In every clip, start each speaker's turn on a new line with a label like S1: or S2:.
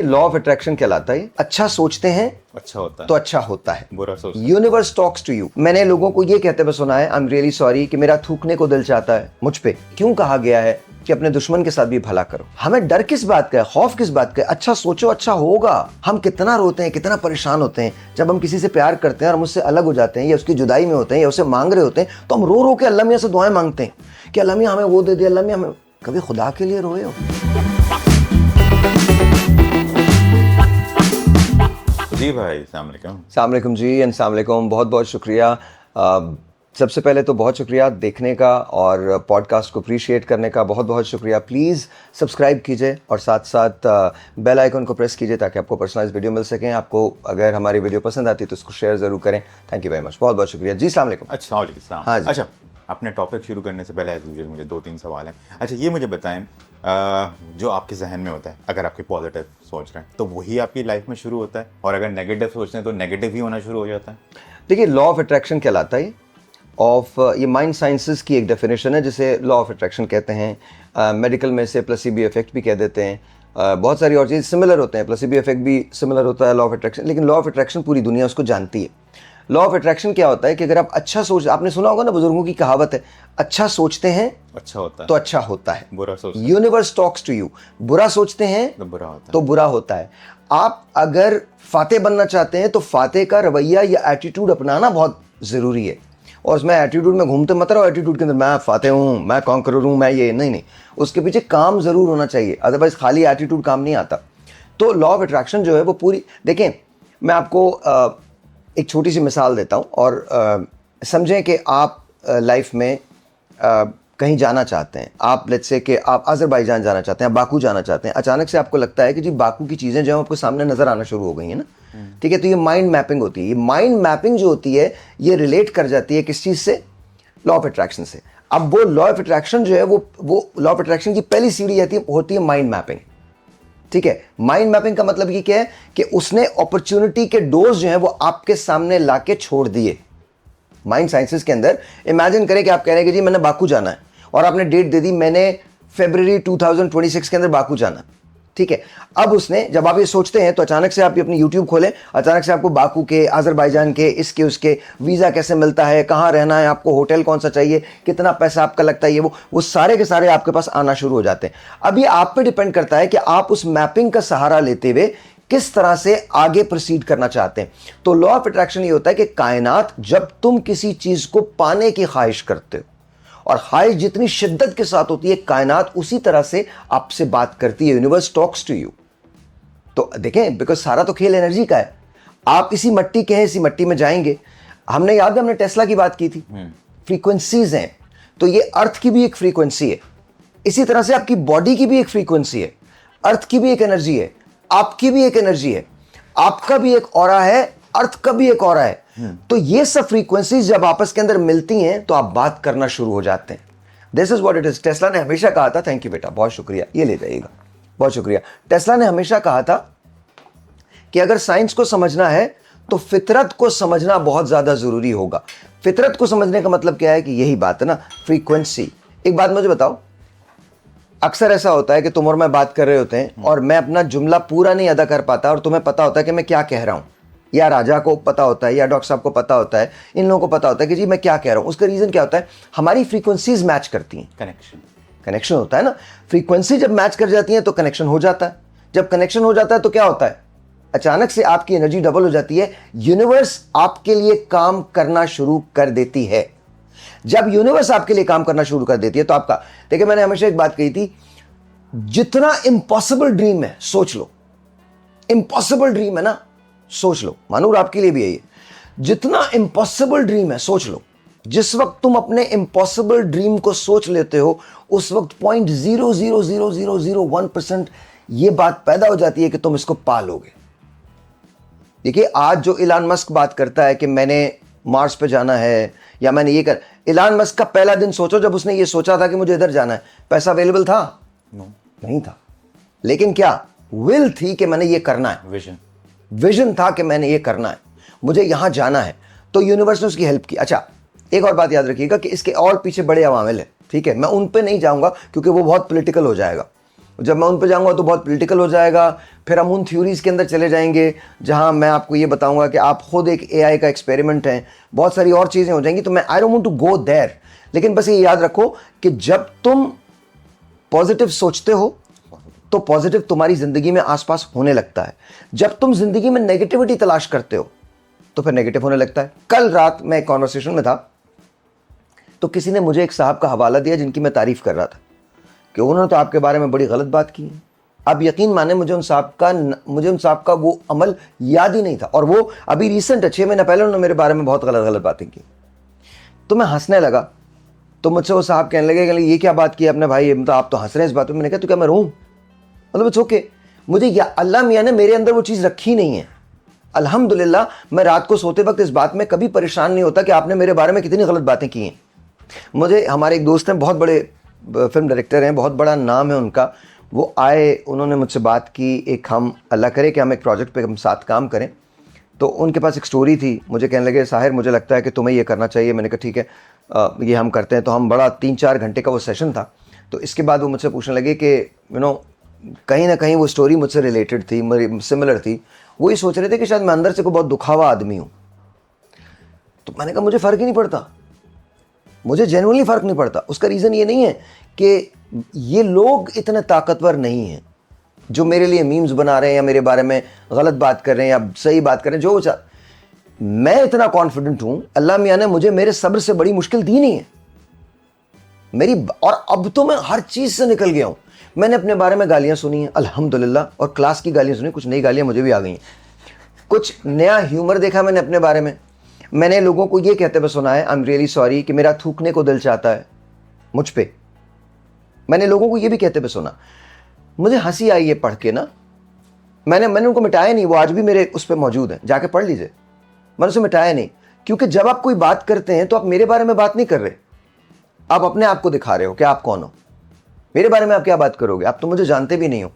S1: Law of attraction कहलाता है। अच्छा सोचते हैं
S2: अच्छा होता है
S1: तो अच्छा होता है।
S2: बुरा सोचते
S1: यूनिवर्स टॉक्स टू यू। मैंने लोगों को ये कहते हुए सुना है, आई एम रियली सॉरी, कि मेरा थूकने को दिल चाहता है मुझ पे। क्यों कहा गया है कि अपने दुश्मन के साथ भी भला करो? हमें डर किस बात का है, खौफ किस बात का है? अच्छा सोचो, अच्छा होगा। हम कितना रोते हैं, कितना परेशान होते हैं जब हम किसी से प्यार करते हैं और हम उससे अलग हो जाते हैं, या उसकी जुदाई में होते हैं, या उसे मांग रहे होते हैं, तो हम रो रो के अल्लाह मियां से दुआएं मांगते हैं कि अल्लाह मियां हमें वो दे दे, अल्लाह मियां हमें। कभी खुदा के लिए रोए हो?
S2: जी भाई, अस्सलाम वालेकुम।
S1: अस्सलाम वालेकुम जी, अस्सलाम वालेकुम। बहुत बहुत शुक्रिया। सबसे पहले तो बहुत शुक्रिया देखने का और पॉडकास्ट को अप्रिशिएट करने का। बहुत बहुत शुक्रिया। प्लीज़ सब्सक्राइब कीजिए और साथ साथ बेल आइकन को प्रेस कीजिए ताकि आपको पर्सनलाइज वीडियो मिल सकें। आपको अगर हमारी वीडियो पसंद आती है तो उसको शेयर ज़रूर करें। Thank you very much. बहुत बहुत शुक्रिया जी। अस्सलाम वालेकुम।
S2: अच्छा वालेकुम।
S1: हाँ जी।
S2: अच्छा, अपने टॉपिक शुरू करने से पहले एज यूजुअल मुझे 2-3 सवाल हैं। अच्छा, ये मुझे बताएं, जो आपके जहन में होता है, अगर आपकी पॉजिटिव सोच रहे हैं तो वही आपकी लाइफ में शुरू होता है, और अगर नेगेटिव सोचते हैं तो नेगेटिव ही होना शुरू हो जाता है?
S1: देखिए, लॉ ऑफ अट्रैक्शन कहलाता है ये माइंड साइंसेस की एक डेफिनेशन है जिसे लॉ ऑफ अट्रैक्शन कहते हैं। मेडिकल में से प्लेसिबो इफेक्ट भी कह देते हैं। बहुत सारी और चीज़ सिमिलर होते हैं। प्लेसिबो इफेक्ट भी सिमिलर होता है लॉ ऑफ अट्रैक्शन, लेकिन लॉ ऑफ अट्रैक्शन पूरी दुनिया उसको जानती है। लॉ ऑफ अट्रैक्शन क्या होता है कि अगर आप अच्छा सोच, आपने सुना होगा ना, बुजुर्गों की कहावत है, अच्छा सोचते हैं
S2: अच्छा होता है
S1: तो अच्छा होता है।
S2: बुरा सोचते
S1: यूनिवर्स टॉक्स टू यू। बुरा सोचते हैं
S2: तो बुरा होता है
S1: तो बुरा होता है। आप अगर फाते बनना चाहते हैं तो फाते का रवैया या एटीट्यूड अपनाना बहुत ज़रूरी है। और उसमें एटीट्यूड में घूमते मत रहो, एटीट्यूड के अंदर मैं फाते हूँ, मैं कॉन्करर हूँ, मैं ये नहीं। उसके पीछे काम ज़रूर होना चाहिए, अदरवाइज खाली एटीट्यूड काम नहीं आता। तो लॉ ऑफ अट्रैक्शन जो है वो पूरी, देखें, मैं आपको एक छोटी सी मिसाल देता हूँ और समझें कि आप लाइफ में कहीं जाना चाहते हैं। आप लेट्स से कि आप अज़रबैजान जाना चाहते हैं, बाकू जाना चाहते हैं। अचानक से आपको लगता है कि जी बाकू की चीज़ें जो हैं आपको सामने नज़र आना शुरू हो गई हैं ना, ठीक है। तो ये माइंड मैपिंग होती है। ये माइंड मैपिंग जो होती है ये रिलेट कर जाती है किस चीज़ से? लॉ ऑफ अट्रैक्शन से। अब वो लॉ ऑफ अट्रैक्शन जो है वो लॉ ऑफ अट्रैक्शन की पहली सीढ़ी होती है माइंड मैपिंग, ठीक है। माइंड मैपिंग का मतलब ये क्या है कि उसने अपॉर्चुनिटी के डोर्स जो हैं वो आपके सामने लाके छोड़ दिए। माइंड साइंसेस के अंदर इमेजिन करें कि आप कह रहे हैं कि जी मैंने बाकू जाना है, और आपने डेट दे दी, मैंने फरवरी 2026 के अंदर बाकू जाना, ठीक है। अब उसने, जब आप ये सोचते हैं तो अचानक से आप अपनी यूट्यूब खोलें, अचानक से आपको बाकू के, अज़रबैजान के, इसके उसके वीज़ा कैसे मिलता है, कहाँ रहना है, आपको होटल कौन सा चाहिए, कितना पैसा आपका लगता है, ये वो सारे के सारे आपके पास आना शुरू हो जाते हैं। अब ये आप पे डिपेंड करता है कि आप उस मैपिंग का सहारा लेते हुए किस तरह से आगे प्रोसीड करना चाहते हैं। तो लॉ ऑफ अट्रैक्शन ये होता है कि कायनात, जब तुम किसी चीज़ को पाने की ख्वाहिश करते हो, और ख्वाहिश जितनी शिद्दत के साथ होती है, कायनात उसी तरह से आपसे बात करती है। Universe talks to you. तो देखें, बिकॉज सारा तो खेल एनर्जी का है। आप इसी मिट्टी के हैं, इसी मिट्टी में जाएंगे। हमने, याद है, हमने टेस्ला की बात की थी। फ्रीक्वेंसीज हैं, तो ये अर्थ की भी एक फ्रीक्वेंसी है। इसी तरह से आपकी बॉडी की भी एक फ्रीक्वेंसी है, अर्थ की भी एक एनर्जी है, आपकी भी एक एनर्जी है, आपका भी एक ऑरा है, अर्थ का भी एक ऑरा है। तो ये सब फ्रीक्वेंसीज जब आपस के अंदर मिलती हैं तो आप बात करना शुरू हो जाते हैं। This is what it is. Tesla ने हमेशा कहा था, थैंक यू बेटा, बहुत शुक्रिया, ये ले जाइएगा, बहुत शुक्रिया। टेस्ला ने हमेशा कहा था कि अगर साइंस को समझना है तो फितरत को समझना बहुत ज्यादा जरूरी होगा। फितरत को समझने का मतलब क्या है कि यही बात है ना, फ्रीक्वेंसी। एक बात मुझे बताओ, अक्सर ऐसा होता है कि तुम और मैं बात कर रहे होते हैं और मैं अपना जुमला पूरा नहीं अदा कर पाता, और तुम्हें पता होता है कि मैं क्या कह रहा हूं, या राजा को पता होता है, या डॉक्टर साहब को पता होता है, इन लोगों को पता होता है कि जी मैं क्या कह रहा हूं। उसका रीजन क्या होता है? हमारी फ्रीक्वेंसीज मैच करती हैं। कनेक्शन होता है ना। फ्रीक्वेंसी जब मैच कर जाती है तो कनेक्शन हो जाता है। जब कनेक्शन हो जाता है तो क्या होता है? अचानक से आपकी एनर्जी डबल हो जाती है। यूनिवर्स आपके लिए काम करना शुरू कर देती है। जब यूनिवर्स आपके लिए काम करना शुरू कर देती है तो आपका, देखिए, मैंने हमेशा एक बात कही थी, जितना इम्पॉसिबल ड्रीम है सोच लो। इम्पॉसिबल ड्रीम है ना, सोच लो। मानूर, आपके लिए भी है ये। जितना इम्पॉसिबल ड्रीम है सोच लो। जिस वक्त तुम अपने इम्पॉसिबल ड्रीम को सोच लेते हो, उस वक्त 0.00001% ये बात पैदा हो जाती है कि तुम इसको पा लोगे। देखिए, आज जो इलान मस्क बात करता है कि मैंने मार्स पे जाना है या मैंने ये कर, इलान मस्क का पहला दिन सोचो जब उसने ये सोचा था कि मुझे इधर जाना है, पैसा अवेलेबल था? नहीं था। लेकिन क्या विल थी कि मैंने ये करना है? विजन था कि मैंने ये करना है, मुझे यहां जाना है। तो यूनिवर्स ने उसकी हेल्प की। अच्छा, एक और बात याद रखिएगा कि इसके और पीछे बड़े अवामिल है, ठीक है। मैं उन पे नहीं जाऊंगा क्योंकि वो बहुत पॉलिटिकल हो जाएगा। जब मैं उन पर जाऊंगा तो बहुत पॉलिटिकल हो जाएगा, फिर हम उन थ्योरीज़ के अंदर चले जाएंगे जहां मैं आपको ये बताऊंगा कि आप खुद एक एआई का एक्सपेरिमेंट हैं, बहुत सारी और चीज़ें हो जाएंगी। तो मैं I don't want to go there, लेकिन बस ये याद रखो कि जब तुम पॉजिटिव सोचते हो तो पॉजिटिव तुम्हारी ज़िंदगी में आसपास होने लगता है। जब तुम ज़िंदगी में नेगेटिविटी तलाश करते हो तो फिर नेगेटिव होने लगता है। कल रात मैं एक कॉन्वर्सेशन में था तो किसी ने मुझे एक साहब का हवाला दिया जिनकी मैं तारीफ़ कर रहा था कि उन्होंने तो आपके बारे में बड़ी गलत बात की है। अब यकीन माने मुझे उन साहब का वो अमल याद ही नहीं था, और वो अभी रिसेंट 6 महीने पहले उन्होंने मेरे बारे में बहुत गलत बातें की। तो मैं हंसने लगा, तो मुझसे वो साहब कहने लगे ये क्या बात की आपने भाई, मतलब आप तो हंस रहे हैं इस बात पे। मैंने कहा तो क्या मैं रोऊं, मतलब इट्स ओके। मुझे अल्लाह मियाँ ने मेरे अंदर वो चीज़ रखी नहीं है। अल्हम्दुलिल्लाह मैं रात को सोते वक्त इस बात में कभी परेशान नहीं होता कि आपने मेरे बारे में कितनी गलत बातें की हैं। मुझे हमारे एक दोस्त हैं, बहुत बड़े फिल्म डायरेक्टर हैं, बहुत बड़ा नाम है उनका, वो आए, उन्होंने मुझसे बात की, एक हम अल्लाह करे कि हम एक प्रोजेक्ट पे हम साथ काम करें। तो उनके पास एक स्टोरी थी, मुझे कहने लगे साहिर मुझे लगता है कि तुम्हें ये करना चाहिए। मैंने कहा ठीक है, ये हम करते हैं। तो हम बड़ा 3-4 घंटे का वो सेशन था। तो इसके बाद वो मुझसे पूछने लगे कि कहीं ना कहीं वो स्टोरी मुझसे रिलेटेड थी, मेरी सिमिलर थी। वो ये सोच रहे थे कि शायद मैं अंदर से कोई बहुत दुखा हुआ आदमी हूँ। तो मैंने कहा मुझे फ़र्क ही नहीं पड़ता, मुझे जेन्युइनली फ़र्क नहीं पड़ता। उसका रीज़न ये नहीं है कि ये लोग इतने ताकतवर नहीं हैं जो मेरे लिए मीम्स बना रहे हैं या मेरे बारे में गलत बात कर रहे हैं या सही बात कर रहे हैं, जो मैं इतना कॉन्फिडेंट हूं। अल्लाह मियाँ ने मुझे मेरे सब्र से बड़ी मुश्किल दी नहीं है मेरी, और अब तो मैं हर चीज़ से निकल गया हूं। मैंने अपने बारे में गालियां सुनी हैं अल्हम्दुलिल्लाह, और क्लास की गालियां सुनी, कुछ नई गालियां मुझे भी आ गई हैं। कुछ नया ह्यूमर देखा मैंने अपने बारे में। मैंने लोगों को ये कहते हुए सुना है आई एम रियली सॉरी कि मेरा थूकने को दिल चाहता है मुझ पे। मैंने लोगों को ये भी कहते हुए सुना। मुझे हंसी आई ये पढ़ के ना, मैंने उनको मिटाया नहीं, वो आज भी मेरे उस पर मौजूद है, जाके पढ़ लीजिए। मैंने उसे मिटाया नहीं, क्योंकि जब आप कोई बात करते हैं तो आप मेरे बारे में बात नहीं कर रहे, आप अपने आप को दिखा रहे हो कि आप कौन हो। मेरे बारे में आप क्या बात करोगे, आप तो मुझे जानते भी नहीं हो।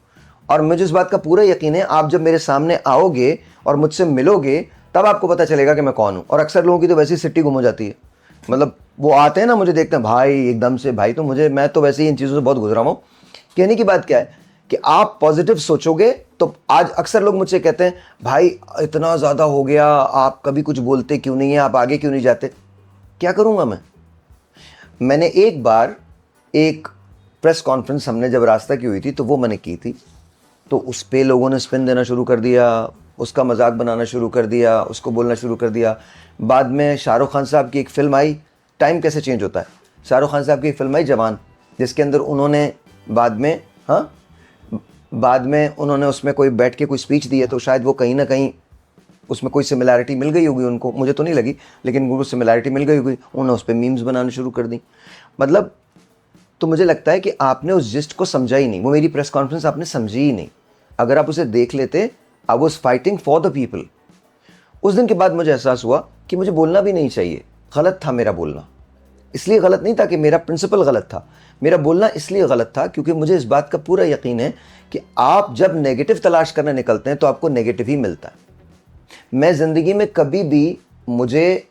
S1: और मुझे इस बात का पूरा यकीन है आप जब मेरे सामने आओगे और मुझसे मिलोगे तब आपको पता चलेगा कि मैं कौन हूँ। और अक्सर लोगों की तो वैसी सिट्टी गुम हो जाती है, मतलब वो आते हैं ना, मुझे देखते हैं भाई एकदम से भाई, तो मैं तो वैसे ही इन चीज़ों से बहुत गुजरा हूँ। कहने की बात क्या है कि आप पॉजिटिव सोचोगे तो आज अक्सर लोग मुझसे कहते हैं भाई इतना ज़्यादा हो गया, आप कभी कुछ बोलते क्यों नहीं है, आप आगे क्यों नहीं जाते। क्या करूँगा मैंने एक बार एक प्रेस कॉन्फ्रेंस हमने जब रास्ता की हुई थी तो वो मैंने की थी, तो उस पर लोगों ने स्पिन देना शुरू कर दिया, उसका मजाक बनाना शुरू कर दिया, उसको बोलना शुरू कर दिया। बाद में शाहरुख खान साहब की एक फ़िल्म आई, टाइम कैसे चेंज होता है, शाहरुख खान साहब की एक फ़िल्म आई जवान, जिसके अंदर उन्होंने बाद में उन्होंने उसमें कोई बैठ के कोई स्पीच दी है, तो शायद वो कहीं ना कहीं उसमें कोई सिमिलैरिटी मिल गई होगी उनको, मुझे तो नहीं लगी, लेकिन उनको सिमिलैरिटी मिल गई होगी, उन्होंने उस पर मीम्स बनाने शुरू कर दी। मतलब तो मुझे लगता है कि आपने उस जिस्ट को समझा ही नहीं, वो मेरी प्रेस कॉन्फ्रेंस आपने समझी ही नहीं। अगर आप उसे देख लेते, I was fighting for the people. उस दिन के बाद मुझे एहसास हुआ कि मुझे बोलना भी नहीं चाहिए, गलत था मेरा बोलना। इसलिए गलत नहीं था कि मेरा प्रिंसिपल गलत था, मेरा बोलना इसलिए गलत था क्योंकि मुझे इस बात का पूरा यकीन है कि आप जब नेगेटिव तलाश करने निकलते हैं तो आपको नेगेटिव ही मिलता है। मैं ज़िंदगी में कभी भी मुझे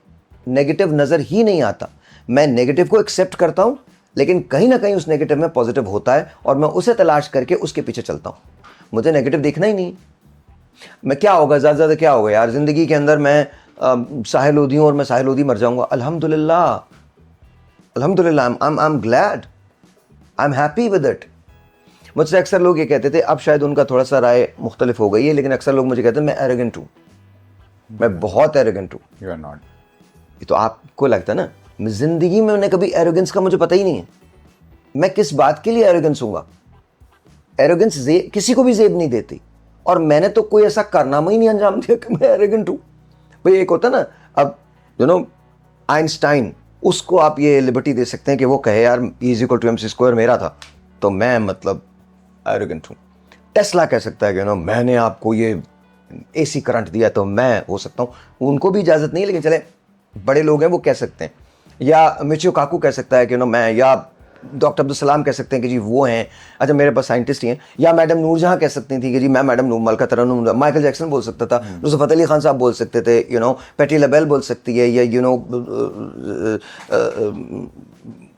S1: नेगेटिव नज़र ही नहीं आता, मैं नेगेटिव को एक्सेप्ट करता हूँ, लेकिन कहीं ना कहीं उस नेगेटिव में पॉजिटिव होता है और मैं उसे तलाश करके उसके पीछे चलता हूँ। मुझे नेगेटिव देखना ही नहीं। मैं क्या होगा, ज़्यादा ज़्यादा क्या होगा यार ज़िंदगी के अंदर, मैं साहिल लोधी हूँ और मैं साहिल लोधी मर जाऊँगा। अल्हम्दुलिल्लाह, अल्हम्दुलिल्लाह, I am glad, I am happy with it. मुझसे अक्सर लोग ये कहते थे, अब शायद उनका थोड़ा सा राय मुख्तलिफ हो गई है, लेकिन अक्सर लोग मुझे कहते हैं मैं एरोगेंट हूँ, मैं बहुत एरोगेंट हूँ।
S2: You are not.
S1: ये तो आपको लगता है ना, ज़िंदगी में मैंने कभी एरोगेंस का मुझे पता ही नहीं है। मैं किस बात के लिए एरोगेंस हूँगा, एरोगेंस किसी को भी जेब नहीं देती, और मैंने तो कोई ऐसा कारनामा ही नहीं अंजाम दिया कि मैं एरोगेंट हूँ। भाई एक होता ना, अब आइंस्टाइन, उसको आप ये लिबर्टी दे सकते हैं कि वो कहे यार E=mc² मेरा था तो मैं मतलब एरोगेंट हूँ। टेस्ला कह सकता है कि मैंने आपको ये AC करंट दिया तो मैं हो सकता हूँ, उनको भी इजाज़त नहीं है, लेकिन चले बड़े लोग हैं वो कह सकते हैं। या मिचियो काकू कह सकता है कि मैं, या डॉक्टर अब्दुल सलाम कह सकते हैं कि जी वो हैं, अच्छा मेरे पास साइंटिस्ट ही हैं। या मैडम नूरजहां कह सकती थी कि जी मैं मैडम नूर मलका तरन्नुम, माइकल जैक्सन बोल सकता था, नुसरत अली खान साहब बोल सकते थे, पैटी लबेल बोल सकती है, या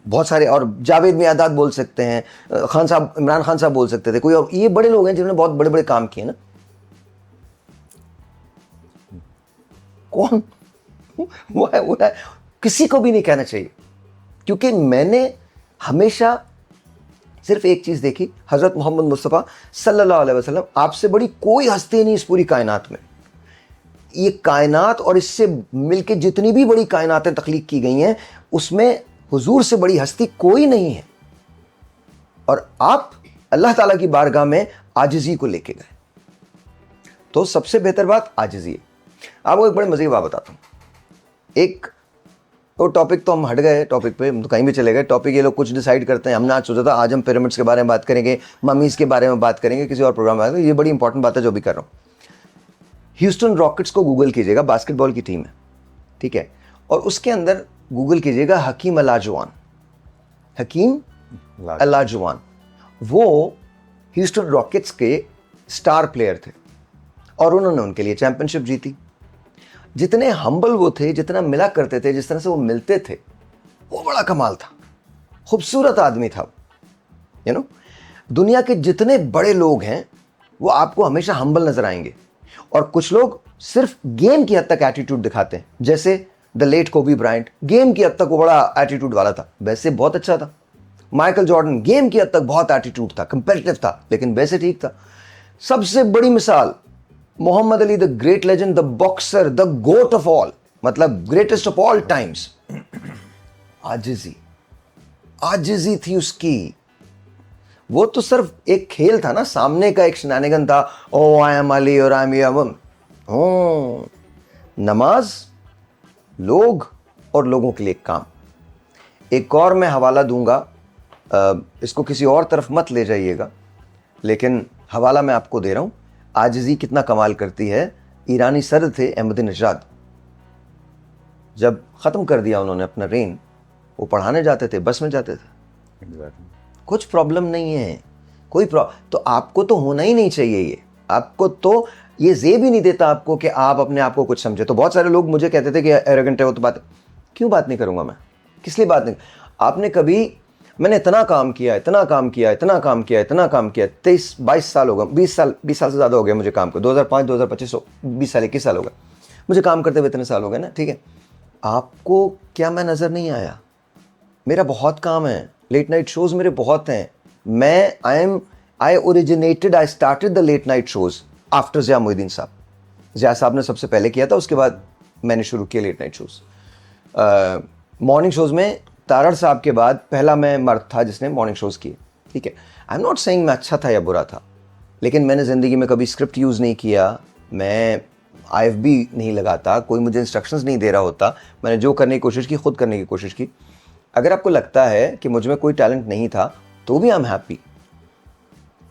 S1: बहुत सारे, और जावेद मियादाद बोल सकते हैं, खान साहब, इमरान खान साहब बोल सकते थे, कोई और, ये बड़े लोग हैं जिन्होंने बहुत बड़े बड़े काम किए ना। कौन वो है, किसी को भी नहीं कहना चाहिए, क्योंकि मैंने हमेशा सिर्फ एक चीज देखी, हजरत मोहम्मद मुस्तफ़ा सल्लल्लाहु अलैहि वसल्लम, आपसे बड़ी कोई हस्ती नहीं इस पूरी कायनात में। ये कायनात और इससे मिलके जितनी भी बड़ी कायनातें तख्लीक की गई हैं, उसमें हुजूर से बड़ी हस्ती कोई नहीं है। और आप अल्लाह ताला की बारगाह में आजिज़ी को लेके गए, तो सबसे बेहतर बात आजिज़ी है। आपको एक बड़े मज़े की बात बताता हूँ। एक तो टॉपिक तो हम हट गए, टॉपिक पे हम तो कहीं भी चले गए। टॉपिक ये लोग कुछ डिसाइड करते हैं, हमने आज सोचा था आज हम पिरामिड्स के बारे में बात करेंगे, ममीज़ के बारे में बात करेंगे, किसी और प्रोग्राम में। ये बड़ी इंपॉर्टेंट बात है जो भी कर रहा हूँ। ह्यूस्टन रॉकेट्स को गूगल कीजिएगा, बास्केटबॉल की टीम है, ठीक है, और उसके अंदर गूगल कीजिएगा हकीम अलाजुआन, हकीम अलाजुआन, वो ह्यूस्टन रॉकेट्स के स्टार प्लेयर थे और उन्होंने उनके लिए चैंपियनशिप जीती। जितने हम्बल वो थे, जितना मिला करते थे, जिस तरह से वो मिलते थे, वो बड़ा कमाल था। खूबसूरत आदमी था, यू नो। दुनिया के जितने बड़े लोग हैं वो आपको हमेशा हम्बल नजर आएंगे, और कुछ लोग सिर्फ गेम की हद तक एटीट्यूड दिखाते हैं, जैसे the late Kobe Bryant, game की हद तक वो बड़ा एटीट्यूड वाला था, वैसे बहुत अच्छा था। माइकल जॉर्डन गेम की हद तक बहुत एटीट्यूड था, कंपेटिटिव था, लेकिन वैसे ठीक था। सबसे बड़ी मिसाल Muhammad Ali, the great legend, the boxer, the GOAT of all, मतलब ग्रेटेस्ट ऑफ ऑल टाइम्स। आजिज़ी, आजिज़ी थी उसकी। वो तो सिर्फ एक खेल था ना, सामने का एक शनानिगन था, ओ आई एम अली और आई एम ओ, नमाज, लोग और लोगों के लिए काम। एक और मैं हवाला दूंगा, इसको किसी और तरफ मत ले जाइएगा, लेकिन हवाला मैं आपको दे रहा हूं। आजिज़ी कितना कमाल करती है। ईरानी सदर थे अहमद-ए-नजाद, जब ख़त्म कर दिया उन्होंने अपना रेन, वो पढ़ाने जाते थे, बस में जाते थे। कुछ प्रॉब्लम नहीं है, कोई तो आपको तो होना ही नहीं चाहिए ये। आपको तो ये जेब ही नहीं देता आपको कि आप अपने आप को कुछ समझे। तो बहुत सारे लोग मुझे कहते थे कि एरोगेंट है वो, तो बात क्यों बात नहीं करूँगा मैं, किस लिए बात नहीं। आपने कभी, मैंने इतना काम किया, इतना काम किया, इतना काम किया, इतना काम किया, 23-22 साल हो गए, 20 साल से ज़्यादा हो गया मुझे काम को, 2005 2025 20 साल 21 साल हो गए मुझे काम करते हुए, इतने साल हो गए ना, ठीक है। आपको क्या मैं नज़र नहीं आया? मेरा बहुत काम है, लेट नाइट शोज़ मेरे बहुत हैं। मैं I started the late night shows after Zia Mohyeddin साहब। ज़िया साहब ने सबसे पहले किया था, उसके बाद मैंने शुरू किया late night shows. Morning shows में तारड़ साहब के बाद पहला मैं मर्द था जिसने मॉर्निंग शोज़ किए, ठीक है। आई एम नॉट सेइंग मैं अच्छा था या बुरा था, लेकिन मैंने ज़िंदगी में कभी स्क्रिप्ट यूज़ नहीं किया, मैं IFB नहीं लगाता, कोई मुझे इंस्ट्रक्शंस नहीं दे रहा होता, मैंने जो करने की कोशिश की, खुद करने की कोशिश की। अगर आपको लगता है कि मुझ में कोई टैलेंट नहीं था तो भी आई एम हैप्पी,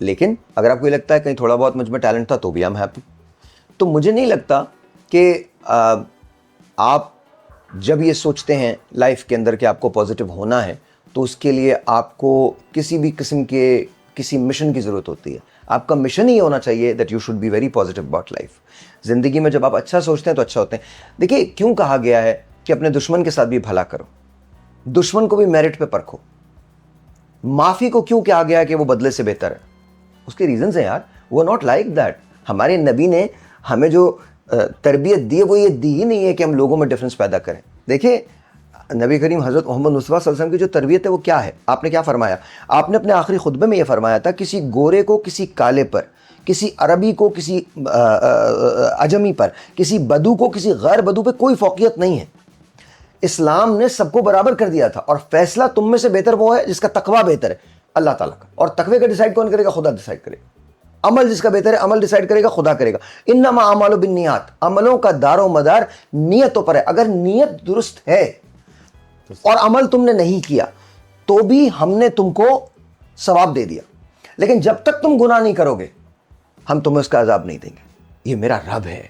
S1: लेकिन अगर आपको ये लगता है कहीं थोड़ा बहुत मुझ में टैलेंट था तो भी आई एम हैप्पी। तो मुझे नहीं लगता कि आप जब ये सोचते हैं लाइफ के अंदर कि आपको पॉजिटिव होना है, तो उसके लिए आपको किसी भी किस्म के किसी मिशन की ज़रूरत होती है। आपका मिशन ही होना चाहिए that you should be very positive about life. ज़िंदगी में जब आप अच्छा सोचते हैं तो अच्छा होते हैं। देखिए, क्यों कहा गया है कि अपने दुश्मन के साथ भी भला करो, दुश्मन को भी मेरिट पे परखो। माफ़ी को क्यों कहा गया है कि वो बदले से बेहतर है? उसके रीजंस हैं यार, वो नॉट लाइक दैट। हमारे नबी ने हमें जो तरबियत दी है वो ये दी ही नहीं है कि हम लोगों में डिफरेंस पैदा करें। देखिए, नबी करीम हज़रत मोहम्मद मुस्तफ़ा सल्लल्लाहु अलैहि वसल्लम की जो तरबियत है वो क्या है? आपने क्या फरमाया? आपने अपने आखिरी खुतबे में ये फरमाया था, किसी गोरे को किसी काले पर, किसी अरबी को किसी अजमी पर, किसी बदू को किसी गैर बदू पे कोई फौकियत नहीं है। इस्लाम ने सबको बराबर कर दिया था, और फैसला तुम में से बेहतर वो है जिसका तकवा बेहतर है, अल्लाह ताला का। और तकवे का डिसाइड कौन करेगा? खुदा डिसाइड करेगा। अमल जिसका बेहतर है, अमल डिसाइड करेगा, खुदा करेगा। इन्नमा अमालु बिन्नियात, अमलों का दारो मदार नियतों पर है। अगर नियत दुरुस्त है और अमल तुमने नहीं किया तो भी हमने तुमको सवाब दे दिया, लेकिन जब तक तुम गुनाह नहीं करोगे हम तुम्हें उसका अजाब नहीं देंगे। ये मेरा रब है।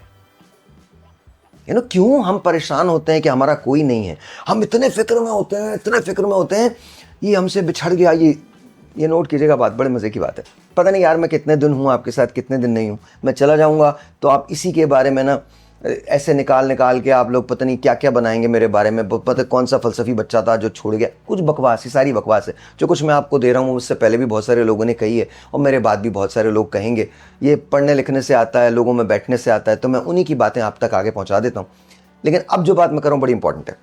S1: यू नो, क्यों हम परेशान होते हैं कि हमारा कोई नहीं है? हम इतने फिक्र में होते हैं, इतने फिक्र में होते हैं, ये हमसे बिछड़ गया। ये नोट कीजिएगा बात, बड़े मज़े की बात है। पता नहीं यार मैं कितने दिन हूँ आपके साथ, कितने दिन नहीं हूँ। मैं चला जाऊँगा तो आप इसी के बारे में ना ऐसे निकाल निकाल के आप लोग पता नहीं क्या क्या बनाएंगे मेरे बारे में, पता कौन सा फलसफी बच्चा था जो छोड़ गया, कुछ बकवास, ये सारी बकवास है। जो कुछ मैं आपको दे रहा हूँ उससे पहले भी बहुत सारे लोगों ने कही है और मेरे बाद भी बहुत सारे लोग कहेंगे। ये पढ़ने लिखने से आता है, लोगों में बैठने से आता है, तो मैं उन्हीं की बातें आप तक आगे पहुँचा देता हूँ। लेकिन अब जो बात मैं कर रहा हूँ बड़ी इंपॉर्टेंट है।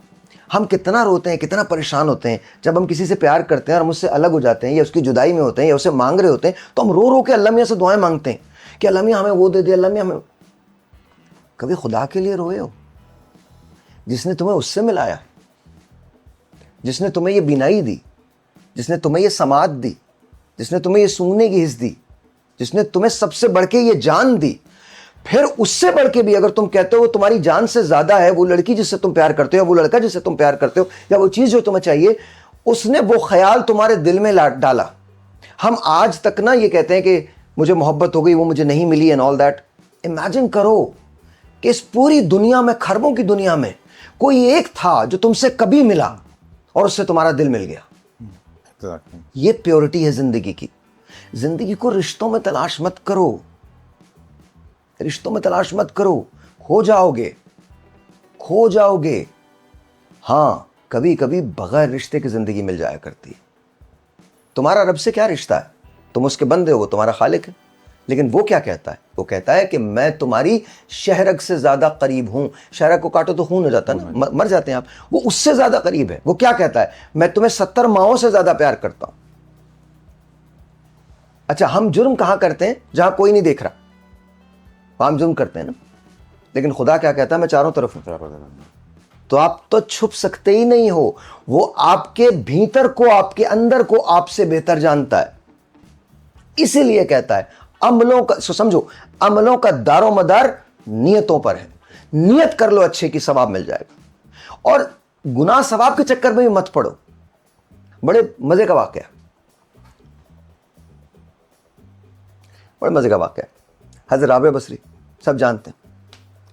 S1: हम कितना रोते हैं, कितना परेशान होते हैं जब हम किसी से प्यार करते हैं और मुझसे अलग हो जाते हैं या उसकी जुदाई में होते हैं या उसे मांग रहे होते हैं, तो हम रो रो के अल्लाह मियाँ से दुआएं मांगते हैं कि अल्लाह मियाँ हमें वो दे दे, अल्लाह मियाँ हमें। कभी खुदा के लिए रोए हो जिसने तुम्हें उससे मिलाया, जिसने तुम्हें ये बीनाई दी, जिसने तुम्हें ये समात दी, जिसने तुम्हें ये सूंघने की हिस्स दी, जिसने तुम्हें सबसे बढ़ के ये जान दी। फिर उससे बढ़ के भी अगर तुम कहते हो वो तुम्हारी जान से ज्यादा है, वो लड़की जिससे तुम प्यार करते हो, वो लड़का जिससे तुम प्यार करते हो, या वो चीज जो तुम्हें चाहिए, उसने वो ख्याल तुम्हारे दिल में डाला। हम आज तक ना ये कहते हैं कि मुझे मोहब्बत हो गई, वो मुझे नहीं मिली एंड ऑल दैट। इमेजिन करो कि इस पूरी दुनिया में, खरबों की दुनिया में, कोई एक था जो तुमसे कभी मिला और उससे तुम्हारा दिल मिल गया। ये प्योरिटी है जिंदगी की। जिंदगी को रिश्तों में तलाश मत करो, रिश्तों में तलाश मत करो, खो जाओगे, खो जाओगे। हां, कभी कभी बगैर रिश्ते की जिंदगी मिल जाया करती है। तुम्हारा रब से क्या रिश्ता है? तुम उसके बंदे हो, वो तुम्हारा खालिक है। लेकिन वो क्या कहता है? वो कहता है कि मैं तुम्हारी शहरग से ज्यादा करीब हूं। शहरग को काटो तो खून हो जाता है ना, मर जाते हैं आप। वो उससे ज्यादा करीब है। वो क्या कहता है? मैं तुम्हें 70 माओं से ज्यादा प्यार करता हूं। अच्छा, हम जुर्म कहां करते हैं? जहां कोई नहीं देख रहा, हम जुर्म करते हैं ना। लेकिन खुदा क्या कहता है? मैं चारों तरफ हूं। तो आप तो छुप सकते ही नहीं हो। वो आपके भीतर को, आपके अंदर को आपसे बेहतर जानता है। इसीलिए कहता है अमलों का, समझो, अमलों का दारोमदार नियतों पर है। नियत कर लो अच्छे की, सवाब मिल जाएगा। और गुनाह सवाब के चक्कर में भी मत पड़ो। बड़े मजे का वाकया, बड़े मजे का वाकया। हज़रत राबिया बसरी सब जानते हैं।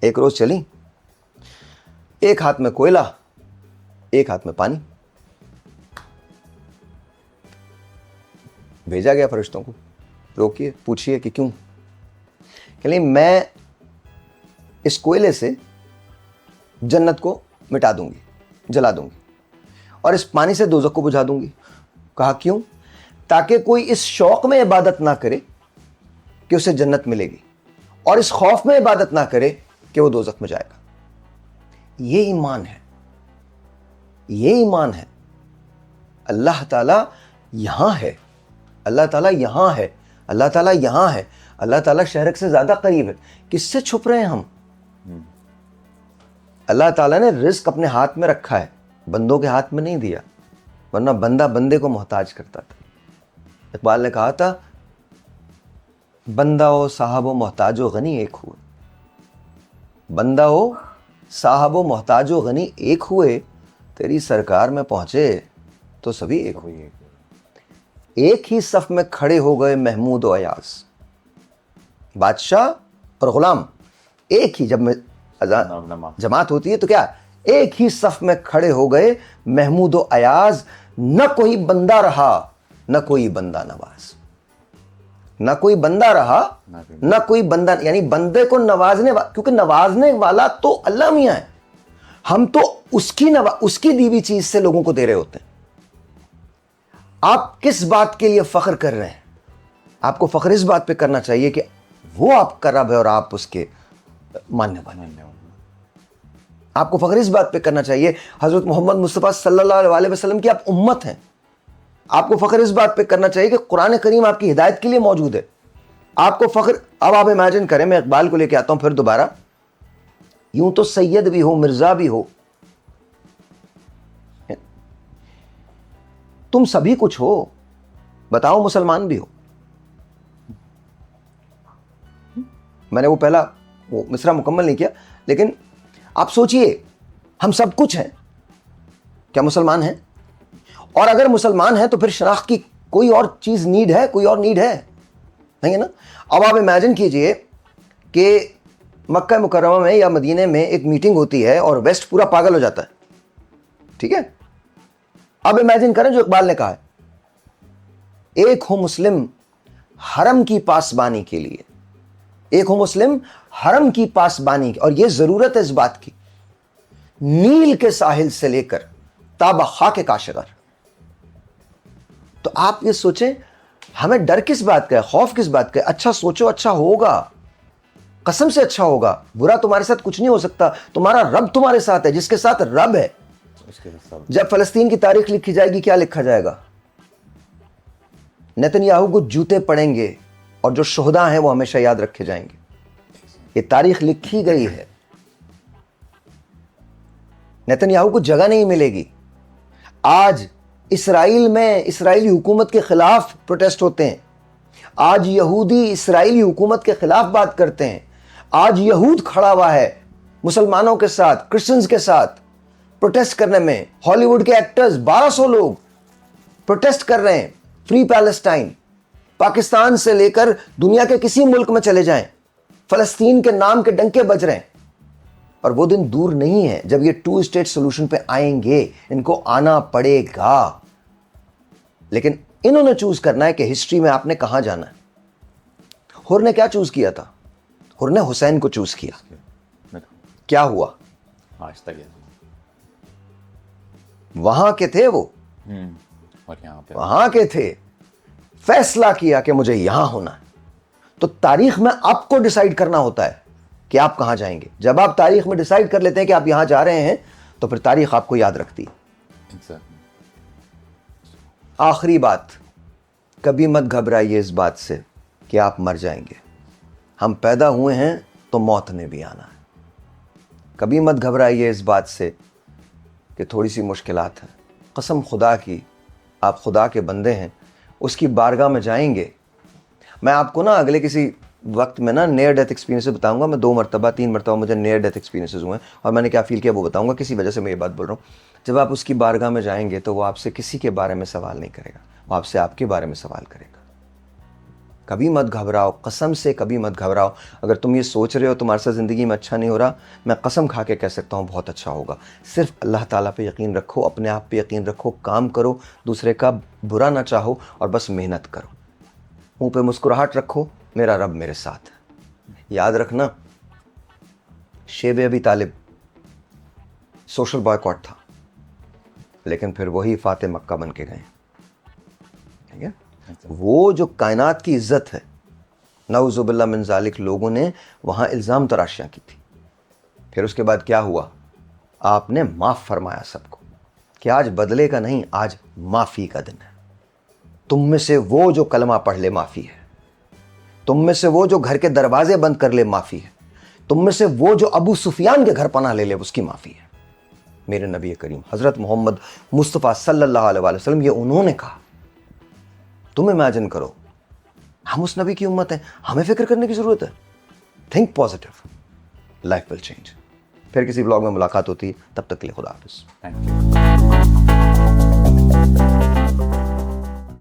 S1: एक रोज चली, एक हाथ में कोयला, एक हाथ में पानी। भेजा गया फरिश्तों को, रोकिए, पूछिए कि क्यों। कहली मैं इस कोयले से जन्नत को मिटा दूंगी, जला दूंगी, और इस पानी से दोज़ख को बुझा दूंगी। कहा क्यों? ताकि कोई इस शौक में इबादत ना करे कि उसे जन्नत मिलेगी, और इस खौफ में इबादत ना करे कि वो दोज़ख में जाएगा। ये ईमान है, ये ईमान है। अल्लाह ताला यहां है, अल्लाह ताला यहां है, अल्लाह ताला यहां है, अल्लाह ताला शहरक से ज्यादा करीब है। किससे छुप रहे हैं हम? अल्लाह ताला ने रिस्क अपने हाथ में रखा है, बंदों के हाथ में नहीं दिया, वरना बंदा बंदे को मोहताज करता था। इकबाल ने कहा था, बंदा हो साहबो मोहताजो गनी एक हुए। बंदा हो साहबो मोहताजो गनी एक हुए, तेरी सरकार में पहुंचे तो सभी एक हुए। एक ही सफ में खड़े हो गए महमूद और अयाज। बादशाह और गुलाम एक ही, जब जमात होती है तो क्या, एक ही सफ में खड़े हो गए महमूद और अयाज। न कोई बंदा रहा, न कोई बंदा नवाज। न कोई बंदा रहा, न कोई बंदा, यानी बंदे को नवाजने वाला, क्योंकि नवाजने वाला तो अल्लाह मियां है। हम तो उसकी दी हुई चीज से लोगों को दे रहे होते हैं। आप किस बात के लिए फख्र कर रहे हैं? आपको फख्र इस बात पे करना चाहिए कि वो आपका रब है और आप उसके मानने वाले हैं। आपको फख्र इस बात पे करना चाहिए हजरत मोहम्मद मुस्तफ़ा सल्लल्लाहु अलैहि वसल्लम की आप उम्मत हैं। आपको फख्र इस बात पे करना चाहिए कि कुरान करीम आपकी हिदायत के लिए मौजूद है। आपको फख्र, अब आप इमेजिन करें, मैं इकबाल को लेके आता हूं फिर दोबारा, यूं तो सैयद भी हो, मिर्जा भी हो, तुम सभी कुछ हो, बताओ मुसलमान भी हो। मैंने वो पहला वो मिसरा मुकम्मल नहीं किया, लेकिन आप सोचिए, हम सब कुछ हैं, क्या मुसलमान हैं? और अगर मुसलमान हैं तो फिर शनाख्त की कोई और चीज नीड है? कोई और नीड है? नहीं है ना। अब आप इमेजिन कीजिए कि मक्का मुकर्रमा में या मदीने में एक मीटिंग होती है और वेस्ट पूरा पागल हो जाता है, ठीक है। अब इमेजिन करें जो इकबाल ने कहा है, एक हो मुस्लिम हरम की पासबानी के लिए, एक हो मुस्लिम हरम की पासबानी की, और ये जरूरत है इस बात की, नील के साहिल से लेकर ताबा के काशगर। तो आप ये सोचें, हमें डर किस बात का है, खौफ किस बात का है? अच्छा सोचो, अच्छा होगा, कसम से अच्छा होगा। बुरा तुम्हारे साथ कुछ नहीं हो सकता, तुम्हारा रब तुम्हारे साथ है, जिसके साथ रब है। जब फलस्तीन की तारीख लिखी जाएगी, क्या लिखा जाएगा? नेतन्याहू को जूते पड़ेंगे और जो शोहदा हैं वो हमेशा याद रखे जाएंगे। ये तारीख लिखी गई है। नेतन्याहू को जगह नहीं मिलेगी। आज इसराइल में इसराइली हुकूमत के खिलाफ प्रोटेस्ट होते हैं, आज यहूदी इसराइली हुकूमत के खिलाफ बात करते हैं, आज यहूद खड़ा हुआ है मुसलमानों के साथ, क्रिश्चियंस के साथ प्रोटेस्ट करने में। हॉलीवुड के एक्टर्स 1200 लोग प्रोटेस्ट कर रहे हैं, फ्री पैलेस्टाइन। पाकिस्तान से लेकर दुनिया के किसी मुल्क में चले जाएं, फलस्तीन के नाम के डंके बज रहे हैं। और वो दिन दूर नहीं है जब ये 2 स्टेट सोल्यूशन पे आएंगे, इनको आना पड़ेगा। लेकिन इन्होंने चूज करना है कि हिस्ट्री में आपने कहां जाना है। हुर ने क्या चूज किया था? हुर ने हुसैन को चूज किया। क्या हुआ?
S2: आज तक है।
S1: वहां के थे वो,
S2: और यहाँ पे
S1: वहां के थे, फैसला किया कि मुझे यहां होना है। तो तारीख में आपको डिसाइड करना होता है कि आप कहां जाएंगे। जब आप तारीख में डिसाइड कर लेते हैं कि आप यहां जा रहे हैं, तो फिर तारीख आपको याद रखती है। आखिरी बात, कभी मत घबराइए इस बात से कि आप मर जाएंगे। हम पैदा हुए हैं तो मौत ने भी आना है। कभी मत घबराइए इस बात से कि थोड़ी सी मुश्किलात है। कसम खुदा की, आप खुदा के बंदे हैं, उसकी बारगाह में जाएंगे। मैं आपको ना अगले किसी वक्त में ना नियर डेथ एक्सपीरियंस बताऊंगा। मैं 2 मरतबा 3 मरतबा मुझे नियर डेथ एक्सपीरियंसेस हुए हैं और मैंने क्या फील किया वो बताऊंगा। किसी वजह से मैं ये बात बोल रहा हूँ, जब आप उसकी बारगाह में जाएंगे तो वो आपसे किसी के बारे में सवाल नहीं करेगा, वो आपसे आपके बारे में सवाल करेगा। कभी मत घबराओ, कसम से कभी मत घबराओ। अगर तुम ये सोच रहे हो तुम्हारे साथ ज़िंदगी में अच्छा नहीं हो रहा, मैं कसम खा के कह सकता हूँ बहुत अच्छा होगा। सिर्फ अल्लाह ताला पे यकीन रखो, अपने आप पे यकीन रखो, काम करो, दूसरे का बुरा ना चाहो और बस मेहनत करो। मुंह पे मुस्कुराहट रखो, मेरा रब मेरे साथ है। याद रखना, शेब अबी तालिब सोशल बॉयकॉट था, लेकिन फिर वही फाते मक्का बन के गए। ठीक है, वो जो कायनात की इज्जत है, नऊज़ुबिल्लाह मिन ज़ालिक, लोगों ने वहां इल्ज़ाम तराशियां की थी। फिर उसके बाद क्या हुआ? आपने माफ़ फरमाया सबको कि आज बदले का नहीं, आज माफ़ी का दिन है। तुम में से वो जो कलमा पढ़ ले माफ़ी है, तुम में से वो जो घर के दरवाजे बंद कर ले माफ़ी है, तुम में से वो जो अबू सुफियान के घर पनाह ले ले उसकी माफ़ी है। मेरे नबी करीम हज़रत मोहम्मद मुस्तफ़ा सल्लल्लाहु अलैहि वसल्लम ये उन्होंने कहा। तुम इमेजिन करो, हम उस नबी की उम्मत हैं, हमें फिक्र करने की ज़रूरत है। Think positive, life will change. फिर किसी ब्लॉग में मुलाकात होती है, तब तक के लिए खुदा हाफिज़।
S2: Thank you.